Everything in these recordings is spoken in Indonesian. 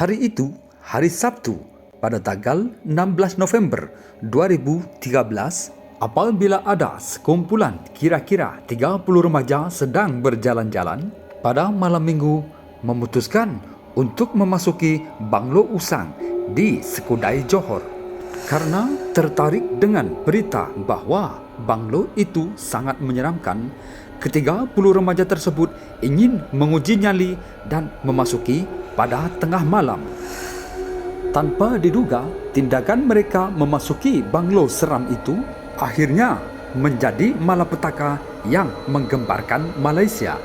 Hari itu, hari Sabtu, pada tanggal 16 November 2013, apabila ada sekumpulan kira-kira 30 remaja sedang berjalan-jalan pada malam minggu memutuskan untuk memasuki Banglo Usang di Sekudai, Johor. Karena tertarik dengan berita bahwa banglo itu sangat menyeramkan, ke-30 remaja tersebut ingin menguji nyali dan memasuki pada tengah malam. Tanpa diduga, tindakan mereka memasuki banglo seram itu akhirnya menjadi malapetaka yang menggemparkan Malaysia.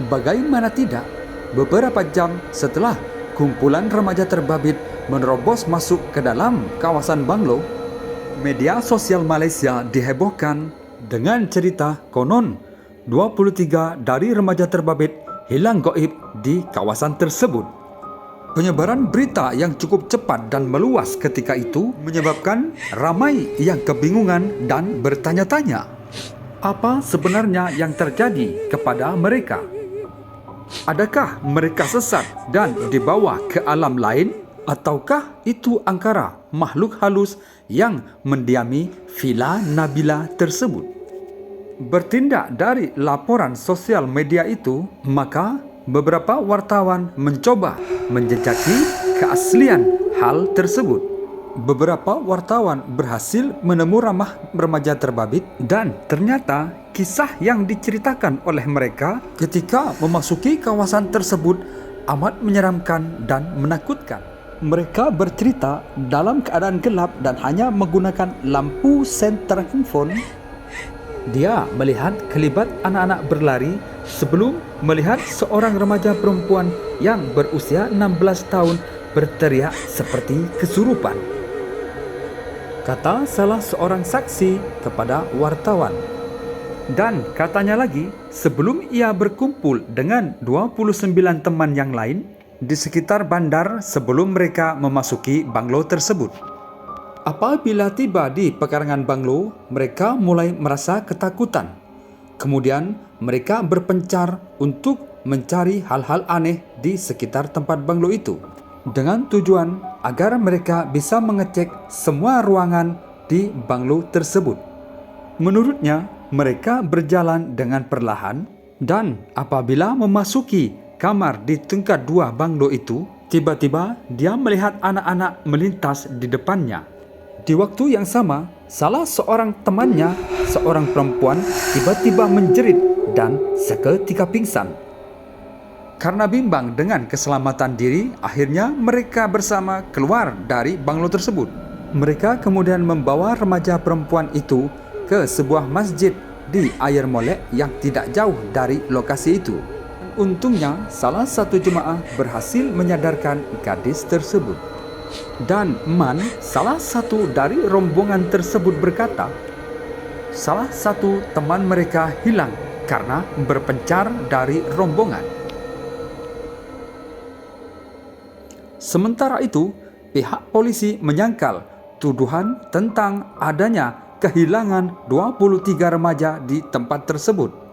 Bagaimana tidak, beberapa jam setelah kumpulan remaja terbabit menerobos masuk ke dalam kawasan banglo, media sosial Malaysia dihebohkan dengan cerita konon 23 dari remaja terbabit hilang gaib di kawasan tersebut. Penyebaran berita yang cukup cepat dan meluas ketika itu menyebabkan ramai yang kebingungan dan bertanya-tanya, apa sebenarnya yang terjadi kepada mereka? Adakah mereka sesat dan dibawa ke alam lain, ataukah itu angkara makhluk halus yang mendiami Villa Nabila tersebut? Bertindak dari laporan sosial media itu, maka beberapa wartawan mencoba menjejaki keaslian hal tersebut. Beberapa wartawan berhasil menemu rumah remaja terbabit dan ternyata kisah yang diceritakan oleh mereka ketika memasuki kawasan tersebut amat menyeramkan dan menakutkan. Mereka bercerita dalam keadaan gelap dan hanya menggunakan lampu senter handphone. Dia melihat kelibat anak-anak berlari sebelum melihat seorang remaja perempuan yang berusia 16 tahun berteriak seperti kesurupan, kata salah seorang saksi kepada wartawan. Dan katanya lagi, sebelum ia berkumpul dengan 29 teman yang lain di sekitar bandar sebelum mereka memasuki banglo tersebut. Apabila tiba di pekarangan banglo, mereka mulai merasa ketakutan. Kemudian mereka berpencar untuk mencari hal-hal aneh di sekitar tempat banglo itu, dengan tujuan agar mereka bisa mengecek semua ruangan di banglo tersebut. Menurutnya, mereka berjalan dengan perlahan, dan apabila memasuki kamar di tingkat 2 banglo itu, tiba-tiba dia melihat anak-anak melintas di depannya. Di waktu yang sama, salah seorang temannya, seorang perempuan, tiba-tiba menjerit dan seketika pingsan. Karena bimbang dengan keselamatan diri, akhirnya mereka bersama keluar dari banglo tersebut. Mereka kemudian membawa remaja perempuan itu ke sebuah masjid di Ayer Molek yang tidak jauh dari lokasi itu. Untungnya, salah satu jemaah berhasil menyadarkan gadis tersebut. Dan Man, salah satu dari rombongan tersebut berkata, salah satu teman mereka hilang karena berpencar dari rombongan. Sementara itu, pihak polisi menyangkal tuduhan tentang adanya kehilangan 23 remaja di tempat tersebut.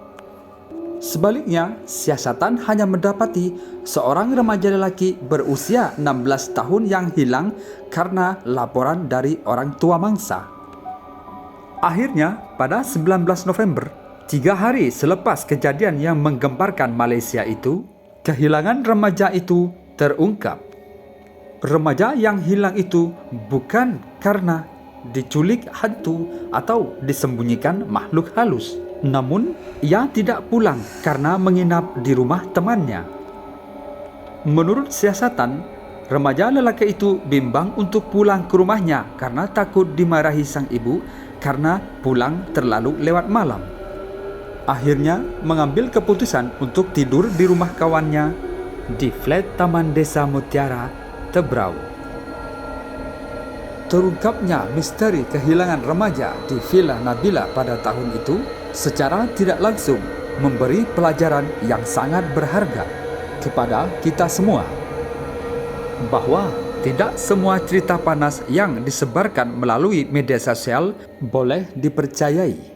Sebaliknya, siasatan hanya mendapati seorang remaja lelaki berusia 16 tahun yang hilang karena laporan dari orang tua mangsa. Akhirnya, pada 19 November, 3 hari selepas kejadian yang menggemparkan Malaysia itu, kehilangan remaja itu terungkap. Remaja yang hilang itu bukan karena diculik hantu atau disembunyikan makhluk halus. Namun, ia tidak pulang karena menginap di rumah temannya. Menurut siasatan, remaja lelaki itu bimbang untuk pulang ke rumahnya karena takut dimarahi sang ibu karena pulang terlalu lewat malam. Akhirnya, mengambil keputusan untuk tidur di rumah kawannya di flat Taman Desa Mutiara, Tebrau. Terungkapnya misteri kehilangan remaja di Villa Nabila pada tahun itu secara tidak langsung memberi pelajaran yang sangat berharga kepada kita semua, bahwa Tidak semua cerita panas yang disebarkan melalui media sosial boleh dipercayai.